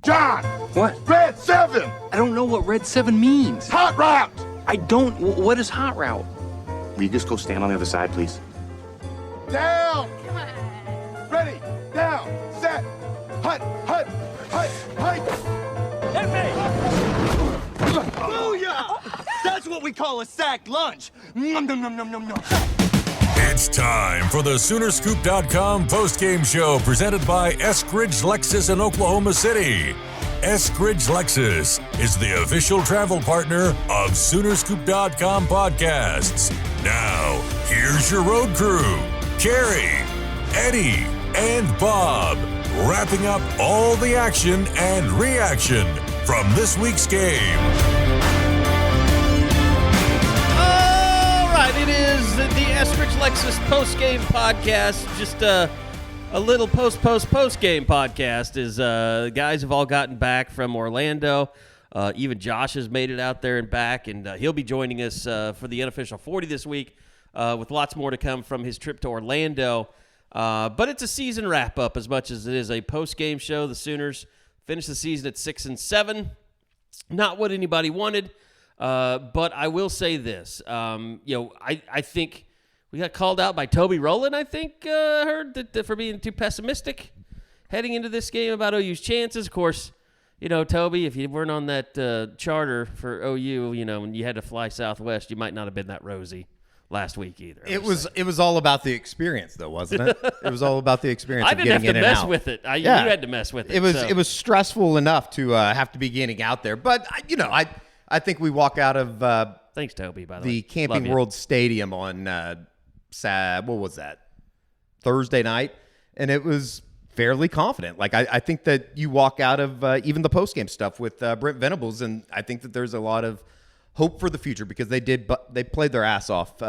John! What? Red 7! I don't know what Red 7 means. Hot route! I don't. What is hot route? Will you just go stand on the other side, please? Down! Ready, down, set, hut, hut, hut, hut! Hit me! Booyah! That's what we call a sack lunch. Nom, nom, nom, nom, nom, nom. It's time for the Soonerscoop.com postgame show presented by Eskridge Lexus in Oklahoma City. Eskridge Lexus is the official travel partner of Soonerscoop.com podcasts. Now, here's your road crew, Carey, Eddie, and Bob, wrapping up all the action and reaction from this week's game. It is the Eskridge Lexus Postgame podcast. Just a little post-game podcast as the guys have all gotten back from Orlando. Even Josh has made it out there and back, and he'll be joining us for the unofficial 40 this week with lots more to come from his trip to Orlando. But it's a season wrap-up as much as it is a post-game show. The Sooners finished the season at 6-7. Not what anybody wanted. But I will say this, I think we got called out by Toby Rowland, I think, heard that for being too pessimistic heading into this game about OU's chances. Of course, Toby, if you weren't on that charter for OU, when you had to fly Southwest, you might not have been that rosy last week either. It was all about the experience, though, wasn't it? It was all about the experience. I of didn't getting have to in mess and out. with it. You had to mess with it. It was stressful enough to have to be getting out there, but I think we walk out of thanks, Toby, by the way. Camping World Stadium on what was that? Thursday night, and it was fairly confident. Like I think that you walk out of even the postgame stuff with Brent Venables, and I think that there's a lot of hope for the future because they played their ass off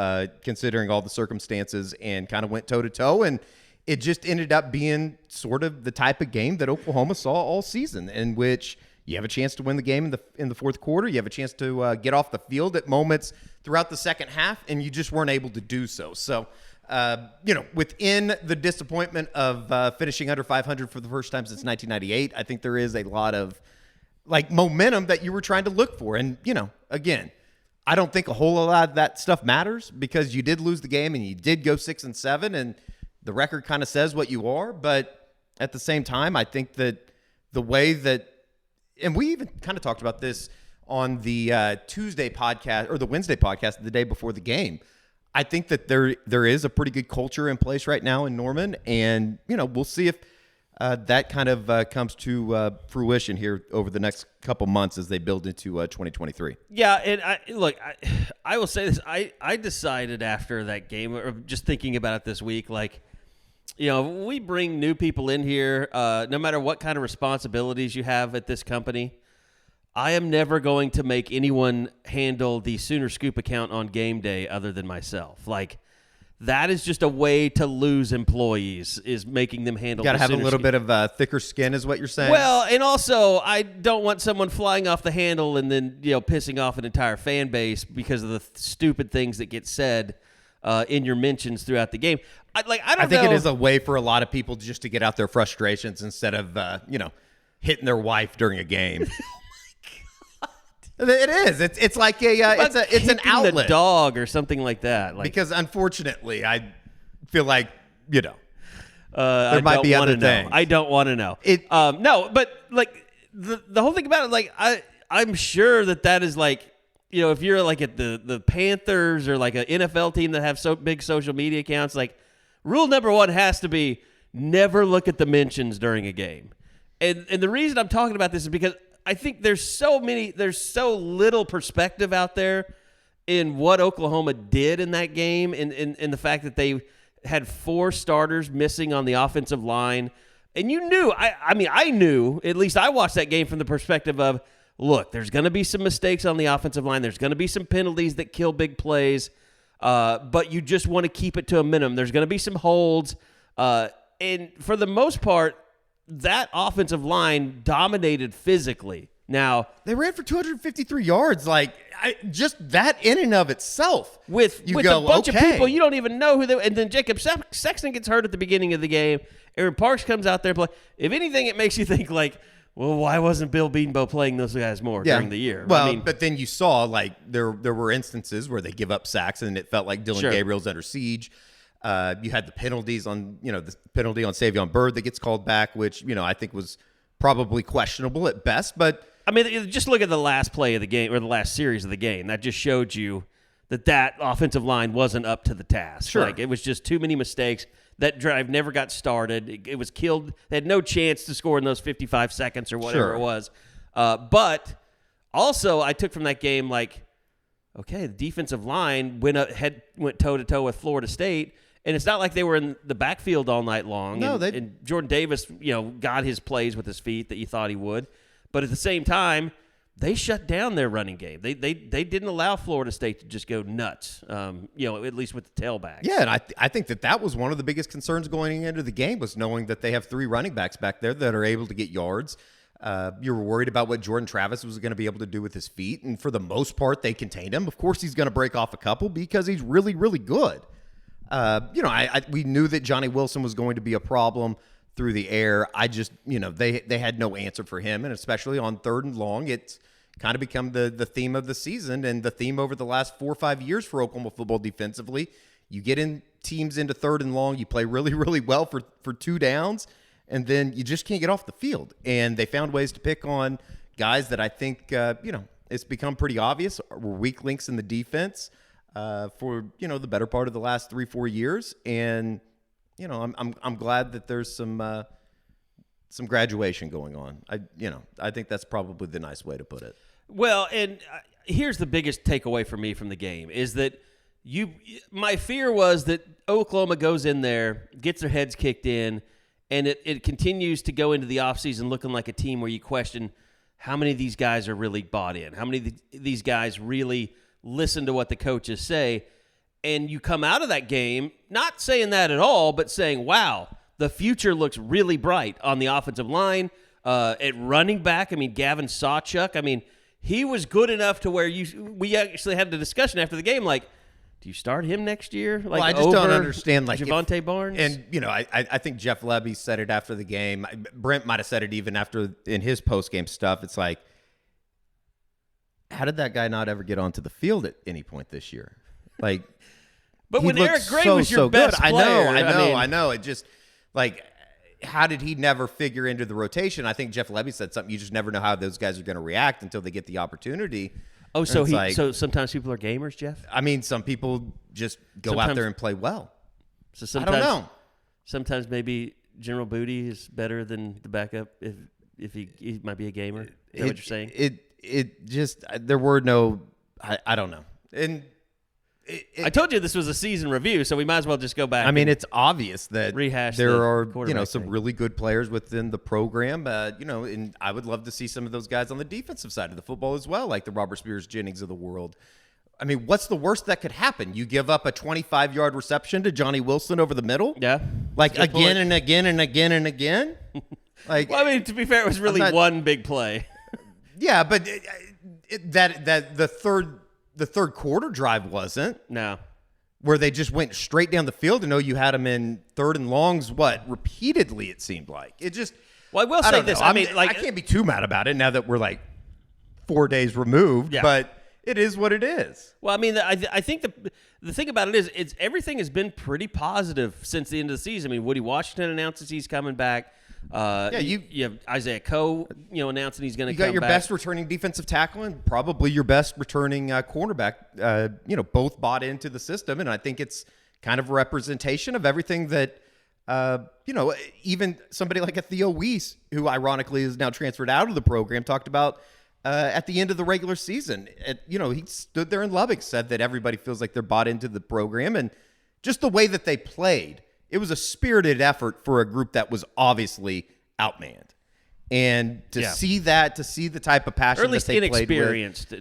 considering all the circumstances and kind of went toe to toe, and it just ended up being sort of the type of game that Oklahoma saw all season, in which you have a chance to win the game in the fourth quarter. You have a chance to get off the field at moments throughout the second half, and you just weren't able to do so. So, within the disappointment of finishing under 500 for the first time since 1998, I think there is a lot of momentum that you were trying to look for. And, again, I don't think a whole lot of that stuff matters because you did lose the game and you did go 6-7, and the record kind of says what you are. But at the same time, I think that the way that, and we even kind of talked about this on the Tuesday podcast or the Wednesday podcast the day before the game. I think that there is a pretty good culture in place right now in Norman, and we'll see if that kind of comes to fruition here over the next couple months as they build into 2023. Yeah, and I will say this: I decided after that game, or just thinking about it this week, we bring new people in here, no matter what kind of responsibilities you have at this company. I am never going to make anyone handle the Sooner Scoop account on game day other than myself. That is just a way to lose employees, is making them handle the Sooner Scoop. Got to have a little bit of thicker skin is what you're saying? Well, and also I don't want someone flying off the handle and then, pissing off an entire fan base because of the stupid things that get said in your mentions throughout the game. I think it is a way for a lot of people just to get out their frustrations instead of, hitting their wife during a game. It is. It's like it's an outlet. The dog or something like that. Because unfortunately, I feel like there might be other things. I don't want to know. No, but the whole thing about it, I'm sure that is if you're at the Panthers or an NFL team that have so big social media accounts, rule number one has to be never look at the mentions during a game. And the reason I'm talking about this is because I think there's so little perspective out there in what Oklahoma did in that game and the fact that they had 4 starters missing on the offensive line. And you knew, I knew, at least I watched that game from the perspective of, look, there's going to be some mistakes on the offensive line. There's going to be some penalties that kill big plays, but you just want to keep it to a minimum. There's going to be some holds. And for the most part, that offensive line dominated physically. Now, they ran for 253 yards. Just that in and of itself. With a bunch of people, you don't even know who they. And then Jacob Sexton gets hurt at the beginning of the game. Aaron Parks comes out there and play. If anything, it makes you think Well, why wasn't Bill Bedenbaugh playing those guys more during the year? Well, but then you saw like there were instances where they give up sacks and it felt like Dylan Gabriel's under siege. You had the penalties on, the penalty on Savion Byrd that gets called back, which, I think was probably questionable at best. But I mean, just look at the last play of the game or the last series of the game. That just showed you that offensive line wasn't up to the task. Sure. Like, it was just too many mistakes. That drive never got started. It was killed. They had no chance to score in those 55 seconds or whatever it was. But also, I took from that game, like, okay, the defensive line went toe-to-toe with Florida State, and it's not like they were in the backfield all night long. No, and Jordan Davis, got his plays with his feet that you thought he would. But at the same time, they shut down their running game. They didn't allow Florida State to just go nuts, at least with the tailbacks. Yeah, and I think that was one of the biggest concerns going into the game was knowing that they have 3 running backs back there that are able to get yards. You were worried about what Jordan Travis was going to be able to do with his feet, and for the most part, they contained him. Of course, he's going to break off a couple because he's really, really good. We knew that Johnny Wilson was going to be a problem through the air. I just, they had no answer for him, and especially on 3rd and long, it's kind of become the theme of the season and the theme over the last 4 or 5 years for Oklahoma football defensively. You get in teams into 3rd and long, you play really, really well for 2 downs, and then you just can't get off the field. And they found ways to pick on guys that I think, it's become pretty obvious were weak links in the defense for, the better part of the last 3-4 years. And, I'm glad that there's some graduation going on. I think that's probably the nice way to put it. Well, and here's the biggest takeaway for me from the game is that my fear was that Oklahoma goes in there, gets their heads kicked in, and it continues to go into the offseason looking like a team where you question how many of these guys are really bought in, how many of these guys really listen to what the coaches say, and you come out of that game not saying that at all, but saying, wow, the future looks really bright on the offensive line. At running back, Gavin Sawchuck, he was good enough to where we actually had the discussion after the game, like, do you start him next year? Like, I just don't understand, like, Javonte Barnes? And, I think Jeff Lebby said it after the game. Brent might have said it even in his post-game stuff. It's like, how did that guy not ever get onto the field at any point this year? Like, but when Eric Gray was your best player. I know. It just, like, how did he never figure into the rotation? I think Jeff Lebby said something. You just never know how those guys are going to react until they get the opportunity. Oh, so so sometimes people are gamers, Jeff? Some people just go out there and play well. So sometimes, I don't know. Sometimes maybe General Booty is better than the backup if he might be a gamer. Is that what you're saying? It just, there were no, I don't know. And I told you this was a season review, so we might as well just go back. It's obvious that rehash there are some really good players within the program. And I would love to see some of those guys on the defensive side of the football as well, like the Robert Spears Jennings of the world. What's the worst that could happen? You give up a 25-yard reception to Johnny Wilson over the middle? Yeah. Like again and again and again and again? Like, well, to be fair, it was really one big play. Yeah, but the third quarter drive wasn't. No. Where they just went straight down the field and you had them in 3rd and longs, repeatedly it seemed like. It just... Well, I will say this. I can't be too mad about it now that we're like 4 days removed, but it is what it is. Well, I think the thing about it is everything has been pretty positive since the end of the season. Woody Washington announces he's coming back. You have Isaiah Coe, announcing he's going to come back. You got your best returning defensive tackle and probably your best returning cornerback, both bought into the system. And I think it's kind of a representation of everything that, even somebody like a Theo Weiss, who ironically is now transferred out of the program, talked about at the end of the regular season. He stood there in Lubbock, said that everybody feels like they're bought into the program. And just the way that they played, it was a spirited effort for a group that was obviously outmanned. And to see the type of passion, or at least that they played with. Inexperienced.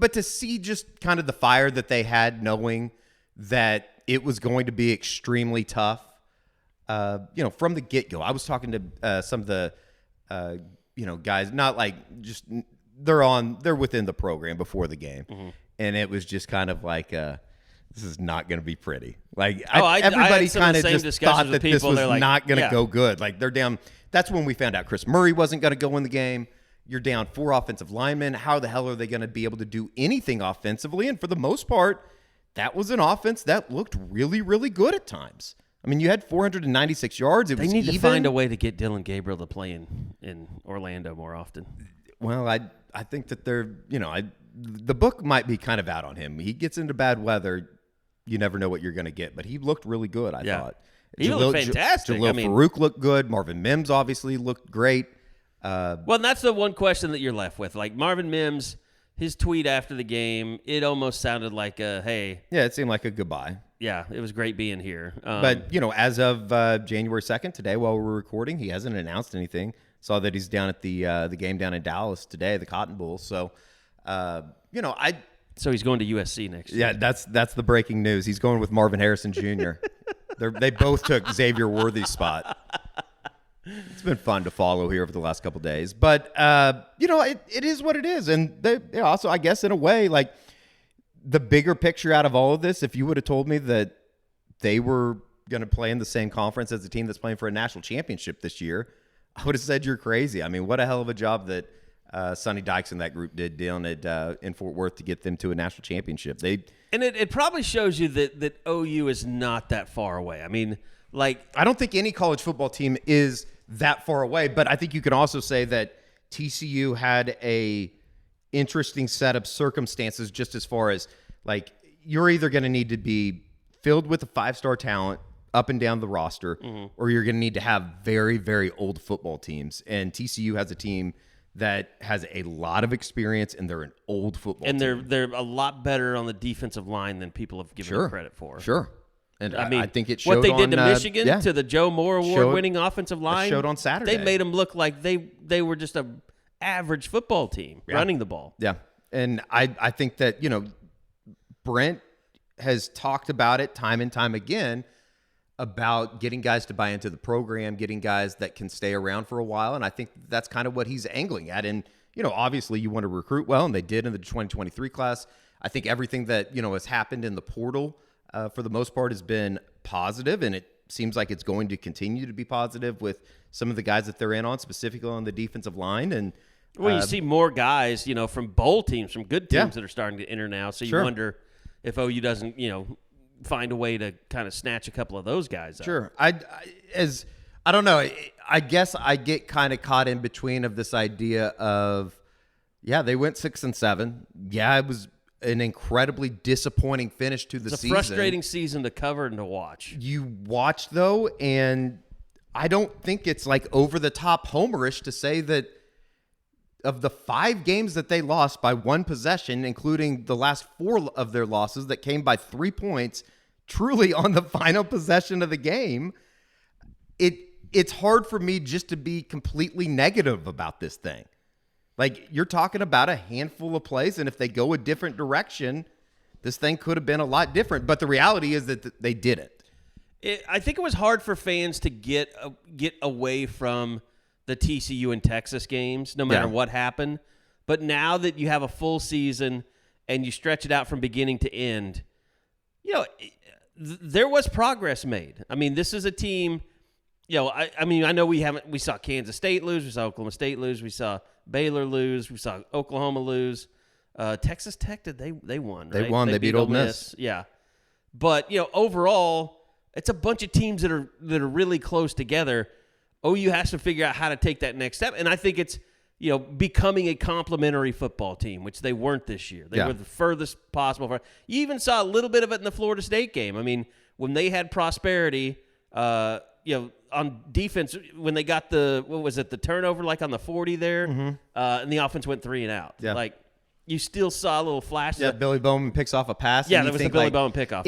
But to see just kind of the fire that they had, knowing that it was going to be extremely tough, from the get-go. I was talking to some of the, guys, not like just, they're within the program before the game. Mm-hmm. And it was just kind of like, this is not going to be pretty. Like, everybody kind of just thought that this was not going to go good. Like, they're down that's when we found out Chris Murray wasn't going to go in the game. You're down 4 offensive linemen. How the hell are they going to be able to do anything offensively? And for the most part, that was an offense that looked really, really good at times. I mean, you had 496 yards. They need to find a way to get Dylan Gabriel to play in Orlando more often. Well, I think that they're, the book might be kind of out on him. He gets into bad weather. You never know what you're going to get. But he looked really good, I thought. He looked fantastic. Jalil Farouk looked good. Marvin Mims obviously looked great. Well, and that's the one question that you're left with. Like Marvin Mims, his tweet after the game, it almost sounded like a, hey. Yeah, it seemed like a goodbye. Yeah, it was great being here. But, as of January 2nd, today while we're recording, he hasn't announced anything. Saw that he's down at the game down in Dallas today, the Cotton Bowl. So, So he's going to USC next year. Yeah, that's the breaking news. He's going with Marvin Harrison Jr. They both took Xavier Worthy's spot. It's been fun to follow here over the last couple of days. But, it is what it is. And also, I guess, in a way, like, the bigger picture out of all of this, if you would have told me that they were going to play in the same conference as the team that's playing for a national championship this year, I would have said you're crazy. I mean, what a hell of a job that Sonny Dykes and that group did down in Fort Worth to get them to a national championship. And it probably shows you that OU is not that far away. I mean, like, I don't think any college football team is that far away, but I think you can also say that TCU had a interesting set of circumstances just as far as, like, you're either going to need to be filled with a 5-star talent up and down the roster, or you're going to need to have very, very old football teams. And TCU has a team that has a lot of experience, and they're an old football team. And they're a lot better on the defensive line than people have given them credit for. Sure. And I mean, I think it showed what they did on, to Michigan, to the Joe Moore Award-winning offensive line. Showed on Saturday. They made them look like they were just a average football team running the ball. Yeah. And I think that, Brent has talked about it time and time again about getting guys to buy into the program, getting guys that can stay around for a while. And I think that's kind of what he's angling at. And, obviously you want to recruit well, and they did in the 2023 class. I think everything that, has happened in the portal for the most part has been positive, and it seems like it's going to continue to be positive with some of the guys that they're in on, specifically on the defensive line. And well, you see more guys, from bowl teams, from good teams that are starting to enter now. So you wonder if OU doesn't, find a way to kind of snatch a couple of those guys up. Sure. I don't know. I guess I get kind of caught in between of this idea of, they went 6-7. Yeah, it was an incredibly disappointing finish to the season. It's a frustrating season to cover and to watch. You watch, though, and I don't think it's like over-the-top homerish to say that of the 5 games that they lost by 1 possession, including the last 4 of their losses that came by 3 points, truly on the final possession of the game, it's hard for me just to be completely negative about this thing. Like, you're talking about a handful of plays, and if they go a different direction, this thing could have been a lot different. But the reality is that they didn't. I think it was hard for fans to get away from the TCU and Texas games, no matter what happened. But now that you have a full season and you stretch it out from beginning to end, there was progress made. I mean, this is a team. I know we saw Kansas State lose, we saw Oklahoma State lose, we saw Baylor lose, we saw Oklahoma lose. Texas Tech, they won, right? They won. They beat Ole Miss. Yeah. But, overall, it's a bunch of teams that are really close together. OU has to figure out how to take that next step. And I think it's, becoming a complementary football team, which they weren't this year. They were the furthest possible. You even saw a little bit of it in the Florida State game. I mean, when they had Prosperity, on defense, when they got the turnover, like on the 40 there, and the offense went 3 and out. Yeah. Like, you still saw a little flash. Yeah, Billy Bowman picks off a pass. Yeah, that was the Billy Bowman pickoff.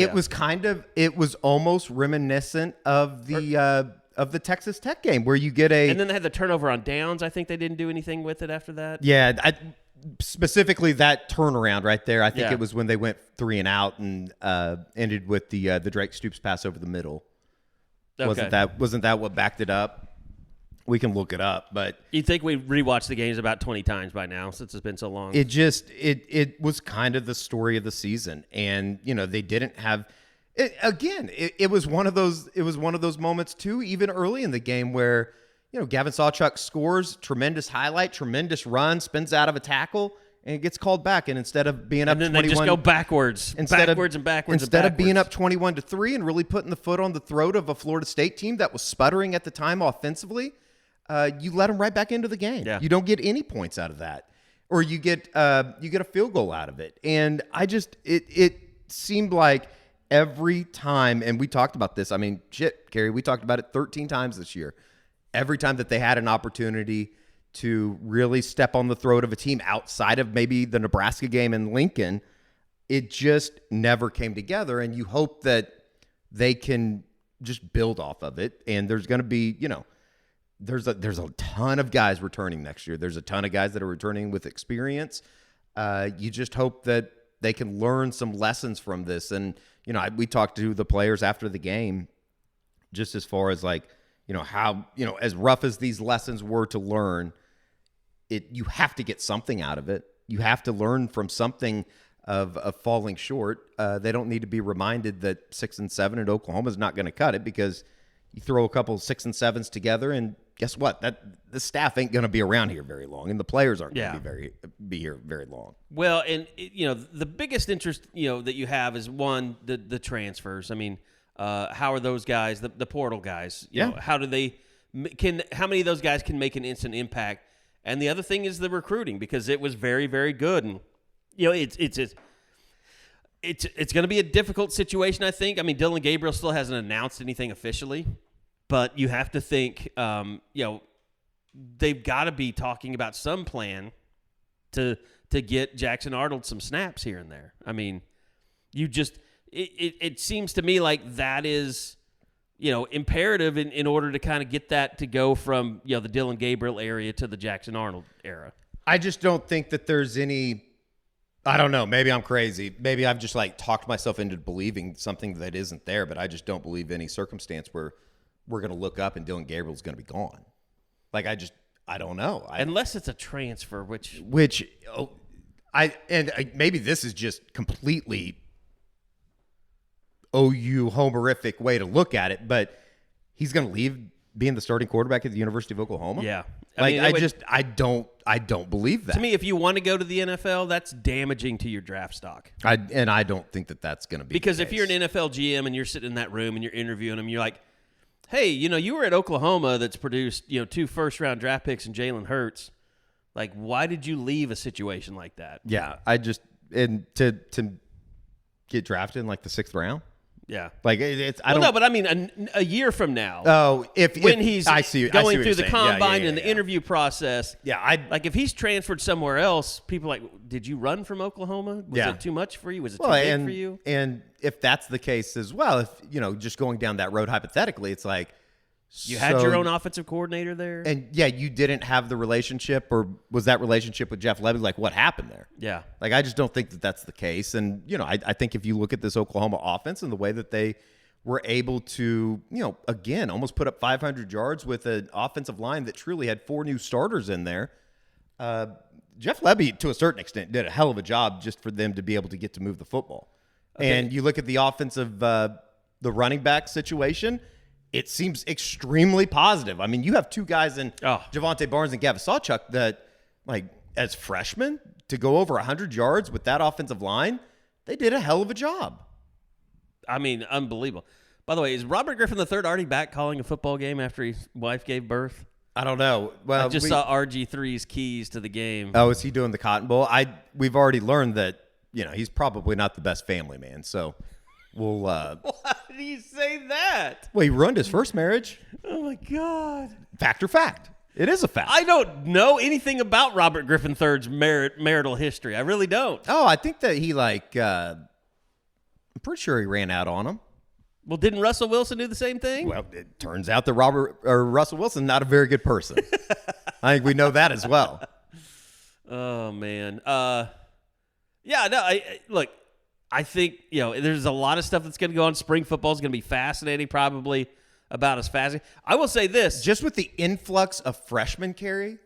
It was almost reminiscent of the Texas Tech game where you get and then they had the turnover on downs. I think they didn't do anything with it after that. Yeah, specifically that turnaround right there. I think it was when they went 3 and out and ended with the Drake Stoops pass over the middle. Okay. Wasn't that what backed it up? We can look it up, but you'd think we rewatched the games about 20 times by now since it's been so long. It was kind of the story of the season, and they didn't have. It was one of those moments too, even early in the game where Gavin Sawchuck scores, tremendous highlight, tremendous run, spins out of a tackle, and it gets called back. And instead of being up 21, they just go backwards, instead of being up 21-3 and really putting the foot on the throat of a Florida State team that was sputtering at the time offensively, you let them right back into the game. Yeah. You don't get any points out of that, or you get a field goal out of it. And it seemed like every time, and we talked about this. I mean, shit, Carey, we talked about it 13 times this year. Every time that they had an opportunity to really step on the throat of a team outside of maybe the Nebraska game in Lincoln, it just never came together. And you hope that they can just build off of it. And there's going to be, there's a ton of guys returning next year. There's a ton of guys that are returning with experience. You just hope that they can learn some lessons from this. And, we talked to the players after the game, just as far as like, how, as rough as these lessons were to learn, you have to get something out of it. You have to learn from something of falling short. They don't need to be reminded that 6 and 7 at Oklahoma is not going to cut it, because you throw a couple 6 and 7s together, and guess what? The staff ain't going to be around here very long, and the players aren't going to be here very long. Well, and the biggest interest that you have is one, the transfers. I mean, how are those guys, the portal guys? How many of those guys can make an instant impact? And the other thing is the recruiting, because it was very, very good. And it's going to be a difficult situation, I think. I mean, Dylan Gabriel still hasn't announced anything officially, but you have to think, they've got to be talking about some plan to get Jackson Arnold some snaps here and there. I mean, it seems to me like that is, imperative in order to kind of get that to go from, the Dylan Gabriel area to the Jackson Arnold era. I just don't think that there's any, I don't know, maybe I'm crazy. Maybe I've just talked myself into believing something that isn't there, but I just don't believe any circumstance where we're going to look up and Dylan Gabriel's going to be gone. I don't know. Unless it's a transfer, which maybe this is just completely OU homerific way to look at it, but he's going to leave being the starting quarterback at the University of Oklahoma. Yeah. I don't believe that. To me, if you want to go to the NFL, that's damaging to your draft stock. I don't think that that's going to be because the if you're an NFL GM and you're sitting in that room and you're interviewing them, you're like, hey, you were at Oklahoma that's produced, 2 first-round draft picks and Jalen Hurts. Like, why did you leave a situation like that? Yeah, to get drafted in the 6th round. Yeah, but I mean, a year from now. Oh, when he's going through the combine and the yeah. interview process. Yeah, if he's transferred somewhere else, people are like, did you run from Oklahoma? Was it too much for you? Was it too big for you? And if that's the case as well, if just going down that road hypothetically, it's like you had your own offensive coordinator there, and you didn't have the relationship, or was that relationship with Jeff Lebby? What happened there? Yeah, I just don't think that that's the case. And I think if you look at this Oklahoma offense and the way that they were able to, again, almost put up 500 yards with an offensive line that truly had 4 new starters in there. Jeff Lebby, to a certain extent, did a hell of a job just for them to be able to get to move the football. Okay. And you look at the offensive, the running back situation. It seems extremely positive. I mean, you have 2 guys in Javonte Barnes and Gavin Sawchuck that, as freshmen, to go over 100 yards with that offensive line, they did a hell of a job. I mean, unbelievable. By the way, is Robert Griffin III already back calling a football game after his wife gave birth? I don't know. Well, I just saw RG3's keys to the game. Oh, is he doing the Cotton Bowl? We've already learned that, he's probably not the best family man, so... Well, why did he say that? Well, he ruined his first marriage. Oh, my God. Fact. It is a fact. I don't know anything about Robert Griffin III's marital history. I really don't. Oh, I think that he, I'm pretty sure he ran out on him. Well, didn't Russell Wilson do the same thing? Well, it turns out that Russell Wilson not a very good person. I think we know that as well. Oh, man. Look. I think, there's a lot of stuff that's going to go on. Spring football is going to be fascinating, probably about as fascinating. I will say this. Just with the influx of freshmen, Carey,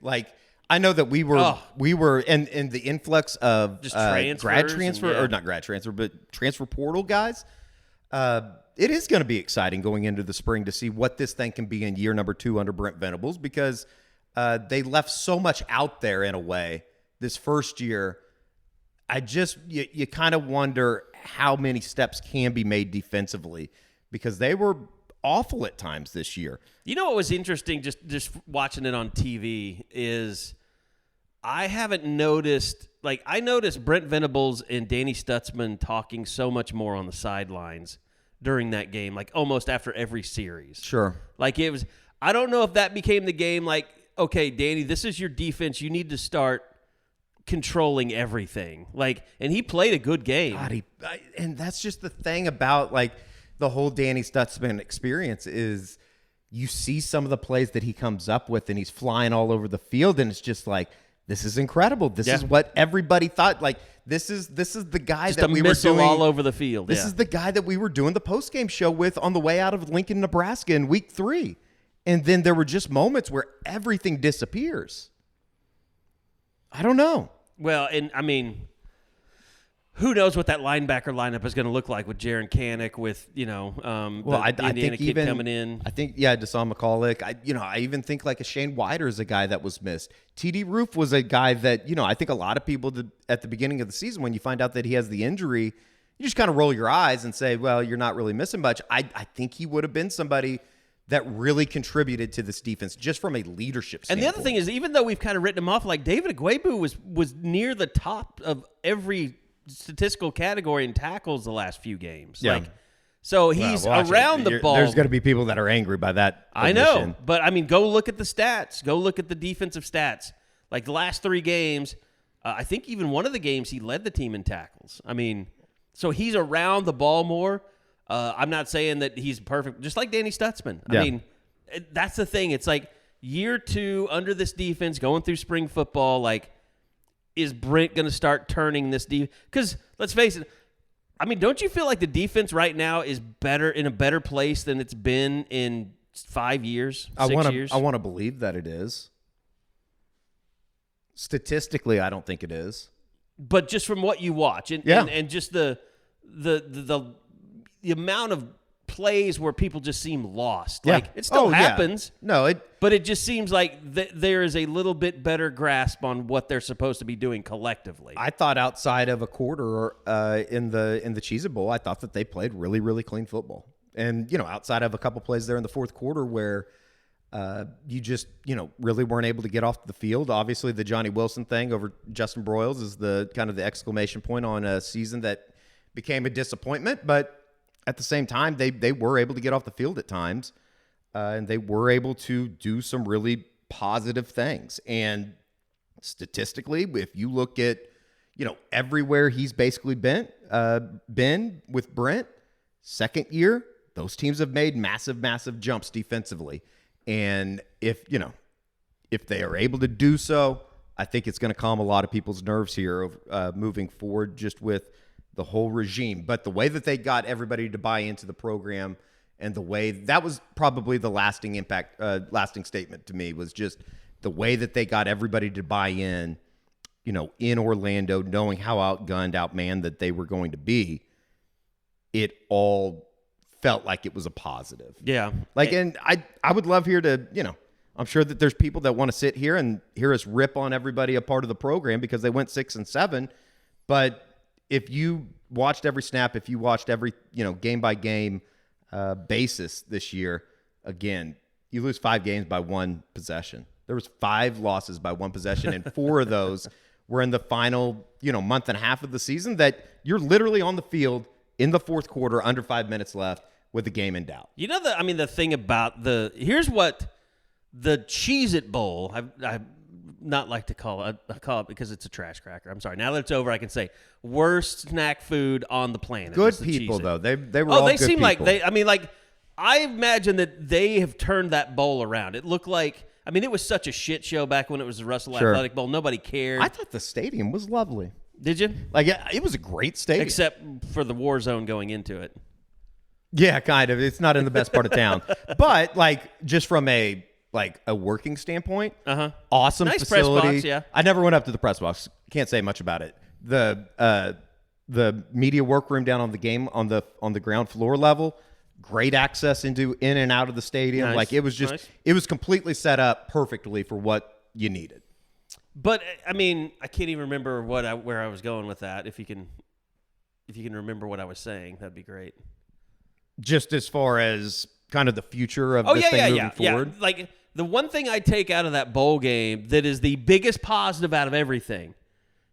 I know that we were and the influx of just grad transfer, or not grad transfer, but transfer portal guys. it is going to be exciting going into the spring to see what this thing can be in year number 2 under Brent Venables, because they left so much out there in a way this first year. You kind of wonder how many steps can be made defensively, because they were awful at times this year. You know what was interesting just watching it on TV is I haven't noticed, like, I noticed Brent Venables and Danny Stutzman talking so much more on the sidelines during that game, like almost after every series. Sure. Like, it was, I don't know if that became the game, like, okay, Danny, this is your defense. You need to start controlling everything. Like, and he played a good game. God, and that's just the thing about, like, the whole Danny Stutzman experience is you see some of the plays that he comes up with and he's flying all over the field, and it's just like, this is incredible. This is what everybody thought. Like, this is the guy just that we were doing all over the field. This is the guy that we were doing the postgame show with on the way out of Lincoln, Nebraska in week 3. And then there were just moments where everything disappears. I don't know. Well, and I mean, who knows what that linebacker lineup is going to look like with Jaron Kanek, with, the Indiana kid coming in. I think, Deshaun McCulloch. I even think like a Shane Wider is a guy that was missed. TD Roof was a guy that, I think a lot of people did at the beginning of the season, when you find out that he has the injury, you just kind of roll your eyes and say, well, you're not really missing much. I think he would have been somebody that really contributed to this defense just from a leadership standpoint. And the other thing is, even though we've kind of written him off, like David Agwebu was near the top of every statistical category in tackles the last few games. Yeah. Like, so he's around the ball. There's going to be people that are angry by that I admission. know, but I mean, go look at the stats. Go look at the defensive stats. Like the last 3 games, I think even one of the games he led the team in tackles. I mean, so he's around the ball more. I'm not saying that he's perfect, just like Danny Stutzman. I mean, that's the thing. It's like year 2 under this defense, going through spring football, like, is Brent going to start turning this defense? Because let's face it, I mean, don't you feel like the defense right now is in a better place than it's been in 5 years, 6 years? I want to believe that it is. Statistically, I don't think it is. But just from what you watch, and just the amount of plays where people just seem lost. Like, it still happens. No, but it just seems like there is a little bit better grasp on what they're supposed to be doing collectively. I thought outside of a quarter in the Cheez-It Bowl, I thought that they played really, really clean football. And, outside of a couple plays there in the fourth quarter where you just, really weren't able to get off the field. Obviously, the Johnny Wilson thing over Justin Broyles is the kind of the exclamation point on a season that became a disappointment. But at the same time, they were able to get off the field at times, and they were able to do some really positive things. And statistically, if you look at, everywhere he's basically been with Brent, second year, those teams have made massive, massive jumps defensively. And if they are able to do so, I think it's going to calm a lot of people's nerves here moving forward, just with the whole regime. But the way that they got everybody to buy into the program, and the way that was probably the lasting statement to me, was just the way that they got everybody to buy in, in Orlando, knowing how outgunned, outmanned that they were going to be. It all felt like it was a positive. Yeah. Like, and I would love here to, I'm sure that there's people that want to sit here and hear us rip on everybody a part of the program because they went 6-7. But if you watched every snap, if you watched every, game by game basis this year, again, you lose 5 games by 1 possession. There was 5 losses by 1 possession, and 4 of those were in the final, month and a half of the season, that you're literally on the field in the fourth quarter, under 5 minutes left, with the game in doubt. The thing about here's what the Cheez-It Bowl, I not like to call it. I call it because it's a trash cracker. I'm sorry. Now that it's over, I can say worst snack food on the planet. Good people, though. They were all they good seem people. like I imagine that they have turned that bowl around. It looked like, it was such a shit show back when it was the Russell Athletic Bowl. Nobody cared. I thought the stadium was lovely. Did you? Like, it was a great stadium. Except for the war zone going into it. Yeah, kind of. It's not in the best part of town. But, just from a working standpoint, awesome nice facility. Press box, yeah. I never went up to the press box. Can't say much about it. The media workroom down on the ground floor level, great access in and out of the stadium. Nice. Like it was completely set up perfectly for what you needed. But I mean, I can't even remember where I was going with that. If you can remember what I was saying, that'd be great. Just as far as kind of the future of this thing moving forward. Yeah. Like the one thing I take out of that bowl game that is the biggest positive out of everything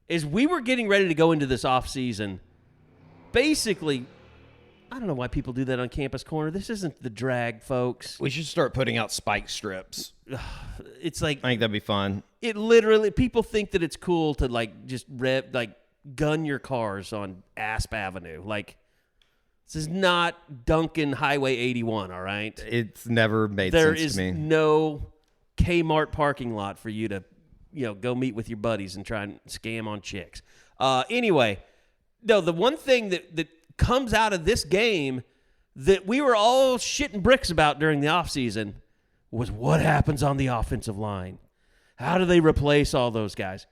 is we were getting ready to go into this offseason. Basically, I don't know why people do that on Campus Corner. This isn't the drag, folks. We should start putting out spike strips. It's like I think that'd be fun. it literally people think that it's cool to like just gun your cars on Asp Avenue. Like this is not Duncan Highway 81, all right? It's never made There sense is to me. no Kmart parking lot for you to, go meet with your buddies and try and scam on chicks. Anyway, no, the one thing that comes out of this game that we were all shitting bricks about during the offseason was what happens on the offensive line. How do they replace all those guys?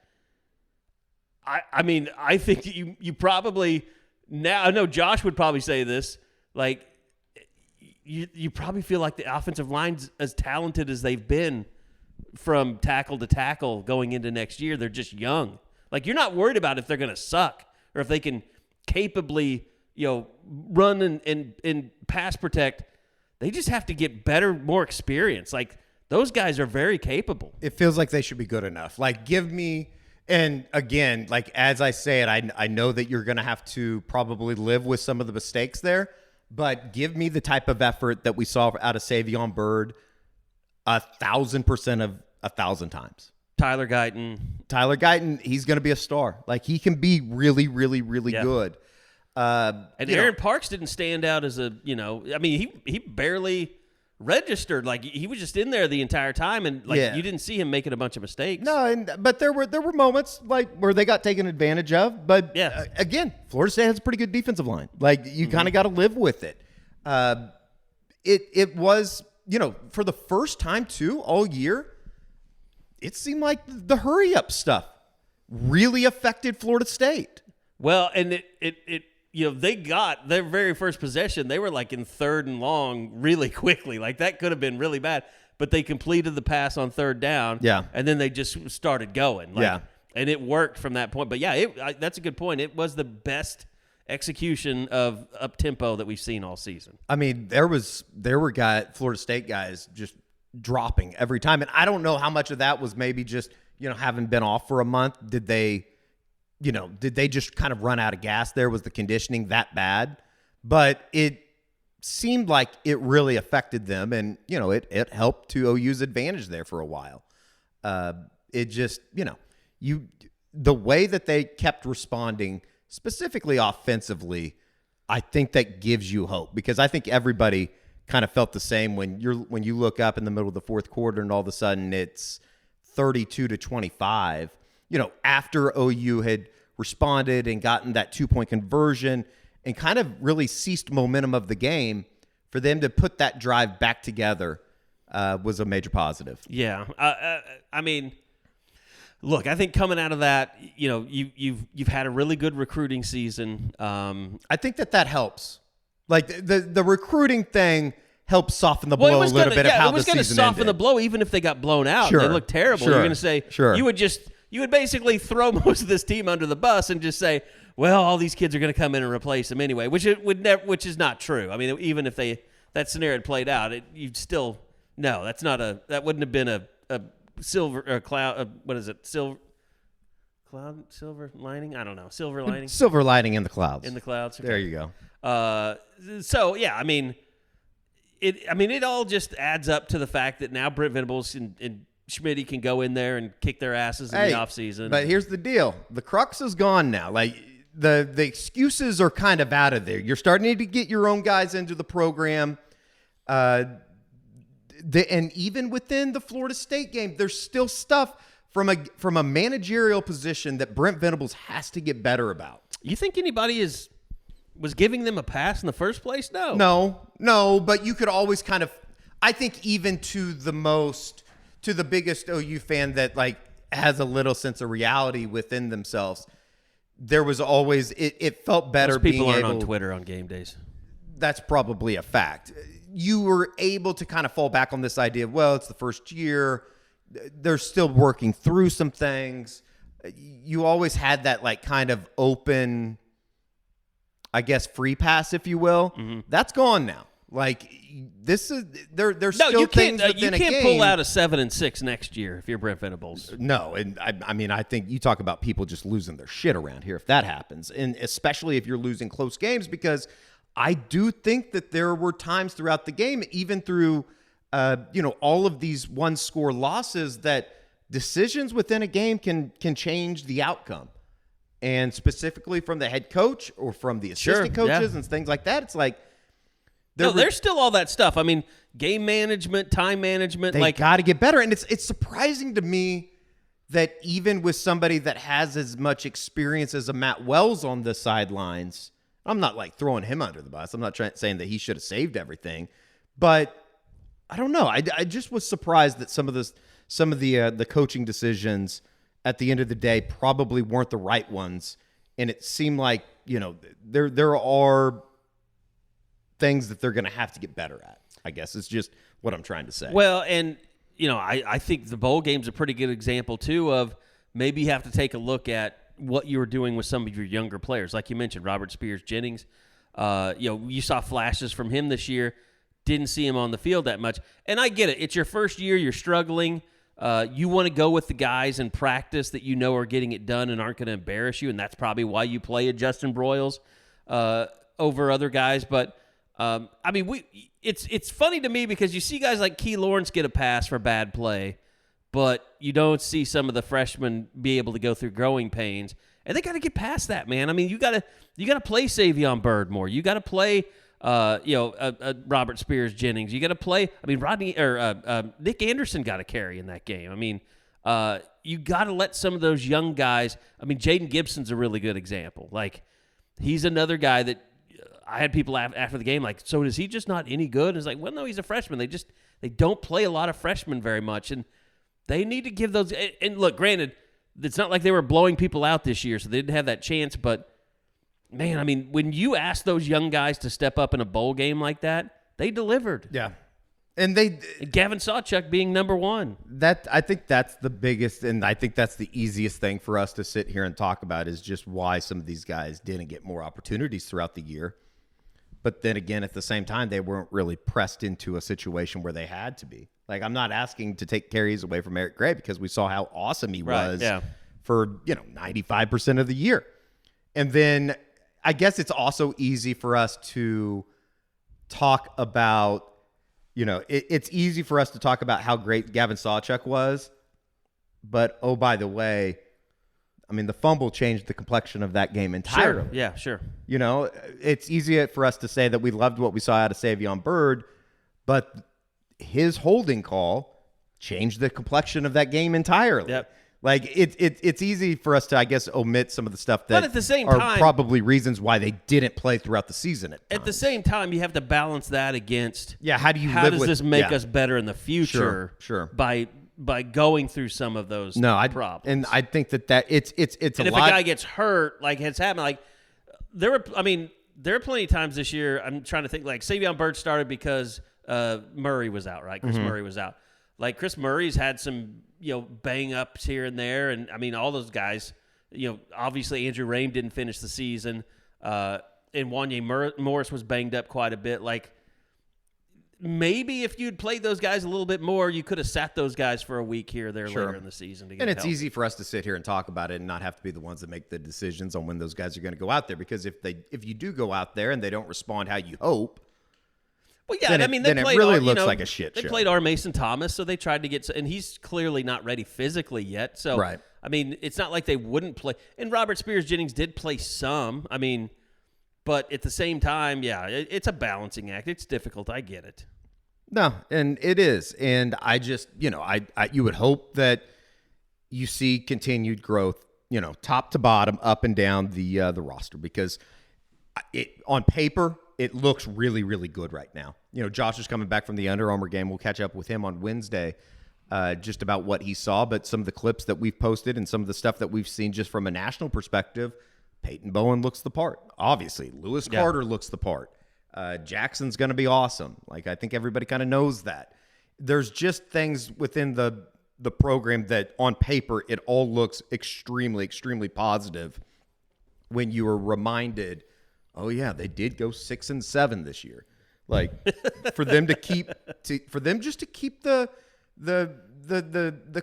I mean, I think you probably now, I know Josh would probably say this, like you probably feel like the offensive line's as talented as they've been from tackle to tackle going into next year. They're just young. Like you're not worried about if they're going to suck or if they can capably, run and pass protect. They just have to get better, more experience. Like those guys are very capable. It feels like they should be good enough. Like give me, and again, like as I say it, I know that you're going to have to probably live with some of the mistakes there, but give me the type of effort that we saw out of Savion Byrd 1,000% of 1,000 times. Tyler Guyton, he's going to be a star. Like he can be really, really, really good. And Aaron Parks didn't stand out as a, I mean, he barely registered. Like he was just in there the entire time, and you didn't see him making a bunch of mistakes. No, but there were moments like where they got taken advantage of. But again, Florida State has a pretty good defensive line. Like you kind of got to live with it. It was, for the first time too all year, it seemed like the hurry up stuff really affected Florida State. Well, and it they got their very first possession. They were like in 3rd and long really quickly. Like that could have been really bad, but they completed the pass on 3rd down. Yeah. And then they just started going. And it worked from that point. But that's a good point. It was the best execution of up tempo that we've seen all season. I mean, there were Florida State guys just dropping every time. And I don't know how much of that was maybe just, having been off for a month. Did they just kind of run out of gas there? Was the conditioning that bad? But it seemed like it really affected them. And, it helped to OU's advantage there for a while. It just, the way that they kept responding, specifically offensively, I think that gives you hope, because I think everybody kind of felt the same when you look up in the middle of the fourth quarter and all of a sudden it's 32-25. After OU had responded and gotten that 2-point conversion and kind of really ceased momentum of the game, for them to put that drive back together was a major positive. Yeah. I mean, look, I think coming out of that, you've had a really good recruiting season. I think that helps. Like the recruiting thing helps soften the blow a little bit of how the season ended. It was going to soften the blow even if they got blown out. Sure. They looked terrible. Sure. You're going to say, you would basically throw most of this team under the bus and just say, well, all these kids are going to come in and replace them anyway, which is not true. I mean, even if that scenario had played out, you'd still that wouldn't have been a silver or cloud. What is it? Silver lining? I don't know. Silver lining. Silver lining in the clouds. In the clouds. Okay. There you go. So yeah, I mean, it all just adds up to the fact that now Brent Venables and Schmitty can go in there and kick their asses in the offseason. But here's the deal. The crux is gone now. Like the excuses are kind of out of there. You're starting to get your own guys into the program. And even within the Florida State game, there's still stuff from a managerial position that Brent Venables has to get better about. You think anybody was giving them a pass in the first place? No, but you could always kind of, I think even to the biggest OU fan that like has a little sense of reality within themselves, there was always, it felt better Those people being aren't able, on Twitter on game days. that's probably a fact. You were able to kind of fall back on this idea of, well, it's the first year. They're still working through some things. You always had that like kind of open, I guess, free pass, if you will. Mm-hmm. That's gone now. Like this is there's still things within a game. You can't pull out a 7-6 next year if you're Brent Venables. No, and I mean I think you talk about people just losing their shit around here if that happens, and especially if you're losing close games, because I do think that there were times throughout the game, even through all of these one-score losses, that decisions within a game can change the outcome, and specifically from the head coach or from the assistant coaches and things like that. It's like. There's still all that stuff. I mean, game management, time management. They got to get better. And it's surprising to me that even with somebody that has as much experience as a Matt Wells on the sidelines, I'm not like throwing him under the bus. I'm not saying that he should have saved everything. But I don't know. I just was surprised that some of the coaching decisions at the end of the day probably weren't the right ones. And it seemed like, there are things that they're going to have to get better at, I guess. It's just what I'm trying to say. Well, and, I think the bowl game's a pretty good example, too, of maybe you have to take a look at what you were doing with some of your younger players. Like you mentioned, Robert Spears-Jennings. You saw flashes from him this year. Didn't see him on the field that much. And I get it. It's your first year. You're struggling. You want to go with the guys in practice that you know are getting it done and aren't going to embarrass you, and that's probably why you play a Justin Broyles over other guys. But it's funny to me because you see guys like Key Lawrence get a pass for bad play, but you don't see some of the freshmen be able to go through growing pains, and they got to get past that, man. I mean, you got to play Savion Byrd more. You got to play, Robert Spears-Jennings. You got to play. I mean, Nick Anderson got a carry in that game. I mean, you got to let some of those young guys. I mean, Jaden Gibson's a really good example. Like, he's another guy that. I had people after the game like, so is he just not any good? It's like, well, no, he's a freshman. They don't play a lot of freshmen very much, and they need to give those. And look, granted, it's not like they were blowing people out this year, so they didn't have that chance. But man, I mean, when you ask those young guys to step up in a bowl game like that, they delivered. Yeah, and Gavin Sawchuck being number one. I think that's the biggest, and I think that's the easiest thing for us to sit here and talk about is just why some of these guys didn't get more opportunities throughout the year. But then again, at the same time, they weren't really pressed into a situation where they had to be. Like, I'm not asking to take carries away from Eric Gray because we saw how awesome he was for 95% of the year. And then I guess it's also easy for us to talk about, it's easy for us to talk about how great Gavin Sawchuck was. But, oh, by the way, I mean, the fumble changed the complexion of that game entirely. Sure. Yeah, sure. It's easy for us to say that we loved what we saw out of Savion Byrd, but his holding call changed the complexion of that game entirely. Yep. Like, it's easy for us to, I guess, omit some of the stuff that but at the same are time, probably reasons why they didn't play throughout the season. At the same time, you have to balance that against how does this make us better in the future? Sure. By going through some of those problems. And I think that it's and a if lot. a guy gets hurt, like it's happened, like there are plenty of times this year. I'm trying to think. Like Savion Byrd started because Murray was out, right? Chris Murray was out. Like Chris Murray's had some bang ups here and there, and I mean all those guys. Obviously Andrew Raym didn't finish the season, and Wanye Morris was banged up quite a bit. Like. Maybe if you'd played those guys a little bit more, you could have sat those guys for a week here or there later in the season. And it's easy for us to sit here and talk about it and not have to be the ones that make the decisions on when those guys are going to go out there. Because if you do go out there and they don't respond how you hope, well, yeah, then it really looks like a shit show. They played R. Mason Thomas, so they tried to get – and he's clearly not ready physically yet. So, right. I mean, it's not like they wouldn't play. And Robert Spears-Jennings did play some. I mean, but at the same time, it's a balancing act. It's difficult. I get it. No, and it is. And I just, you would hope that you see continued growth, top to bottom, up and down the roster, because on paper, it looks really, really good right now. Josh is coming back from the Under Armour game. We'll catch up with him on Wednesday just about what he saw, but some of the clips that we've posted and some of the stuff that we've seen just from a national perspective, Peyton Bowen looks the part. Obviously, Lewis Carter looks the part. Jackson's going to be awesome. Like, I think everybody kind of knows that. There's just things within the program that on paper, it all looks extremely, extremely positive when you are reminded, oh yeah, they did go 6-7 this year. Like for them just to keep the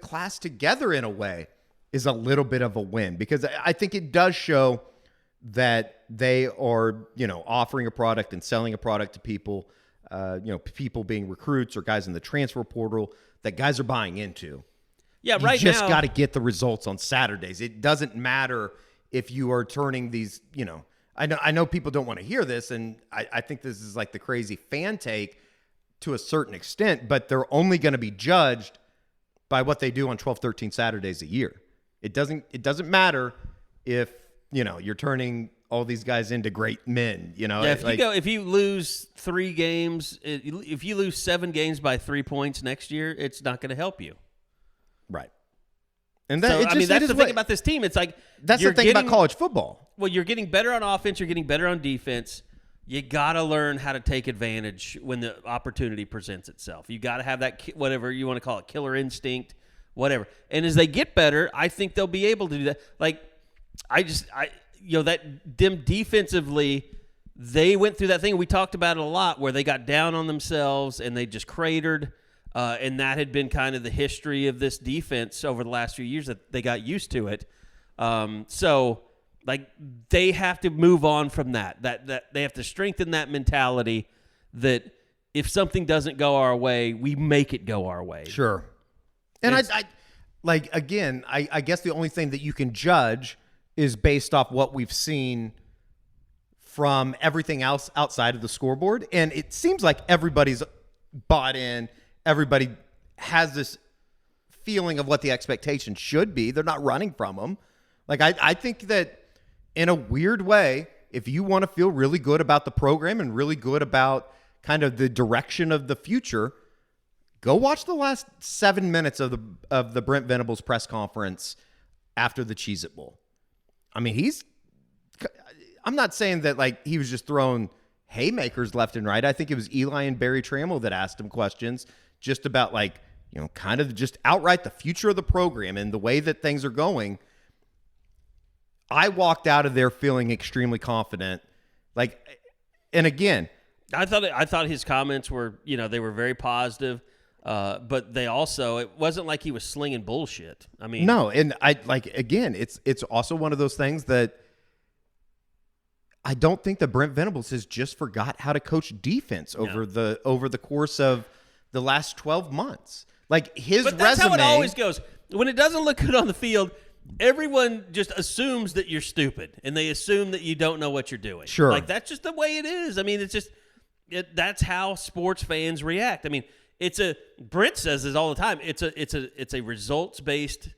class together in a way is a little bit of a win, because I think it does show that they are, offering a product and selling a product to people, people being recruits or guys in the transfer portal that guys are buying into. Yeah, you right just now, got to get the results on Saturdays. It doesn't matter if you are turning these, I know people don't want to hear this, and I think this is like the crazy fan take to a certain extent, but they're only going to be judged by what they do on 12, 13 Saturdays a year. It doesn't matter if, you're turning all these guys into great men, Yeah, if you lose 3 games, if you lose 7 games by 3 points next year, it's not going to help you. Right. And that's the thing about this team. It's like that's the thing about college football. Well, you're getting better on offense. You're getting better on defense. You got to learn how to take advantage when the opportunity presents itself. You got to have that, whatever you want to call it, killer instinct, whatever. And as they get better, I think they'll be able to do that. Like, them defensively, they went through that thing. We talked about it a lot where they got down on themselves and they just cratered. And that had been kind of the history of this defense over the last few years, that they got used to it. So they have to move on from that. That they have to strengthen that mentality that if something doesn't go our way, we make it go our way. Sure. And I guess the only thing that you can judge is based off what we've seen from everything else outside of the scoreboard. And it seems like everybody's bought in. Everybody has this feeling of what the expectation should be. They're not running from them. Like, I think that in a weird way, if you want to feel really good about the program and really good about kind of the direction of the future, go watch the last 7 minutes of the Brent Venables press conference after the Cheez-It Bowl. I mean, I'm not saying that like he was just throwing haymakers left and right. I think it was Eli and Barry Trammell that asked him questions just about kind of just outright the future of the program and the way that things are going. I walked out of there feeling extremely confident. And again, I thought his comments were, they were very positive, but they also, it wasn't like he was slinging bullshit. I mean, no, and it's also one of those things that I don't think that Brent Venables has just forgot how to coach defense over the course of the last 12 months. Like his resume. But that's how it always goes. When it doesn't look good on the field, everyone just assumes that you're stupid, and they assume that you don't know what you're doing. Sure. Like, that's just the way it is. I mean, it's just that's how sports fans react. I mean, Brent says this all the time. It's a results-based,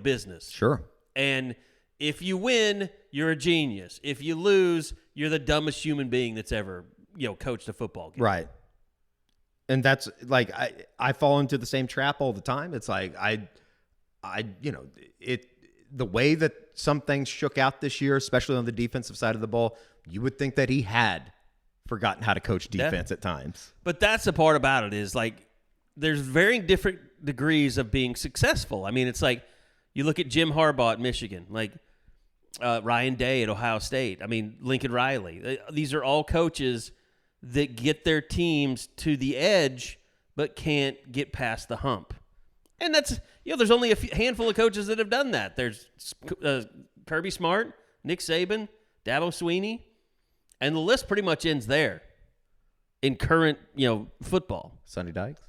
business. Sure. And if you win, you're a genius. If you lose, you're the dumbest human being that's ever, coached a football game. Right. And that's like I fall into the same trap all the time. It's like the way that some things shook out this year, especially on the defensive side of the ball, you would think that he had forgotten how to coach defense at times. But that's the part about it is there's varying different degrees of being successful. I mean, it's like you look at Jim Harbaugh at Michigan, Ryan Day at Ohio State. I mean, Lincoln Riley. These are all coaches that get their teams to the edge but can't get past the hump. And that's, there's only a handful of coaches that have done that. There's Kirby Smart, Nick Saban, Dabo Swinney, and the list pretty much ends there in current, football. Sonny Dykes,